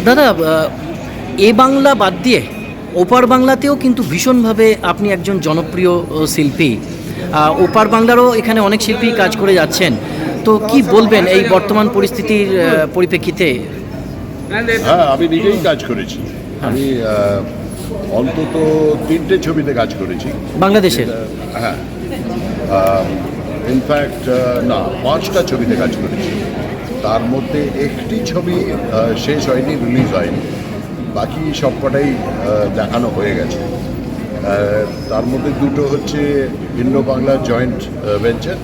দাদা, এ বাংলা বাদ দিয়ে ওপার বাংলাতেও কিন্তু ভীষণভাবে আপনি একজন জনপ্রিয় শিল্পী। ওপার বাংলারও এখানে অনেক শিল্পী কাজ করে যাচ্ছেন, তো কি বলবেন এই বর্তমান পরিস্থিতির পরিপ্রেক্ষিতে? হ্যাঁ, আমি নিজেই কাজ করেছি। আমি অন্তত 3টে ছবিতে কাজ করেছি বাংলাদেশের। হ্যাঁ, ইনফ্যাক্ট না, 5টা ছবিতে কাজ করেছি। তার মধ্যে একটি ছবি শেষ হয়নি, রিলিজ হয়নি, বাকি সবকটাই দেখানো হয়ে গেছে। তার মধ্যে 2টো হচ্ছে ইন্ডো বাংলা জয়েন্ট ভেঞ্চার,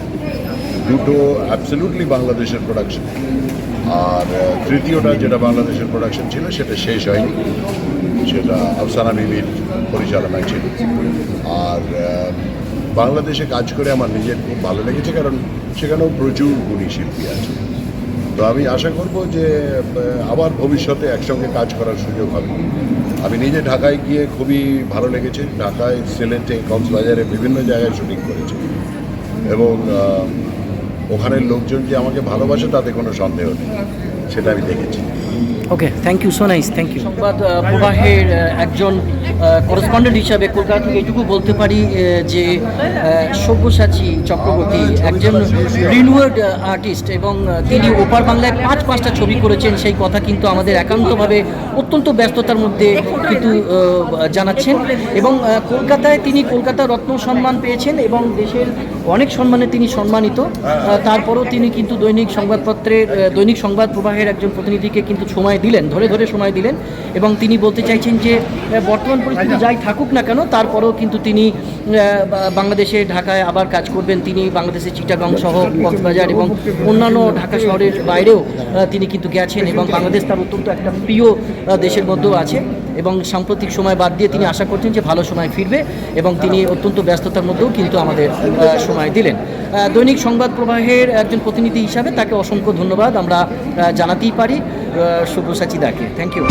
2টো অ্যাবসলিউটলি বাংলাদেশের প্রোডাকশন, আর তৃতীয়টা যেটা বাংলাদেশের প্রোডাকশন ছিল সেটা শেষ হয়নি, সেটা আফসানা বিবির পরিচালনায় ছিল। আর বাংলাদেশে কাজ করে আমার নিজের খুব ভালো লেগেছে, কারণ সেখানেও প্রচুর গুণী শিল্পী আছে। তো আমি আশা করব যে আবার ভবিষ্যতে একসঙ্গে কাজ করার সুযোগ হবে। আমি নিজে ঢাকায় গিয়ে খুবই ভালো লেগেছে। ঢাকায়, সিলেটে, কক্সবাজারে বিভিন্ন জায়গায় শুটিং করেছি, এবং ওখানের লোকজন যে আমাকে ভালোবাসে তাতে কোনো সন্দেহ নেই, সেটা আমি দেখেছি। Okay, thank you, so nice, thank you. সংবাদ প্রবাহের একজন করেসপন্ডেন্ট হিসাবে কলকাতা থেকে এটুকু বলতে পারি যে সব্যসাচী চক্রবর্তী একজন রিনিউড আর্টিস্ট, এবং তিনি ওপার বাংলায় 5টা ছবি করেছেন, সেই কথা কিন্তু আমাদের একান্তভাবে অত্যন্ত ব্যস্ততার মধ্যে কিন্তু জানাচ্ছেন। এবং কলকাতায় তিনি কলকাতা রত্ন সম্মান পেয়েছেন এবং দেশের অনেক সম্মানে তিনি সম্মানিত। তারপরও তিনি কিন্তু দৈনিক সংবাদ প্রবাহের একজন প্রতিনিধিকে কিন্তু ধরে সময় দিলেন, এবং তিনি বলতে চাইছেন যে বর্তমান পরিস্থিতি যাই থাকুক না কেন, তারপরেও কিন্তু তিনি বাংলাদেশে ঢাকায় আবার কাজ করবেন। তিনি বাংলাদেশের চিটাগং সহ কক্সবাজার এবং অন্যান্য ঢাকা শহরের বাইরেও তিনি কিন্তু গেছেন, এবং বাংলাদেশ তার অত্যন্ত একটা প্রিয় দেশের মধ্যেও আছে। এবং সাম্প্রতিক সময় বাদ দিয়ে তিনি আশা করছেন যে ভালো সময় ফিরবে, এবং তিনি অত্যন্ত ব্যস্ততার মধ্যেও কিন্তু আমাদের সময় দিলেন। দৈনিক সংবাদ প্রবাহের একজন প্রতিনিধি হিসাবে তাকে অসংখ্য ধন্যবাদ আমরা জানাতেই পারি সব্যসাচী দাকে। Thank you.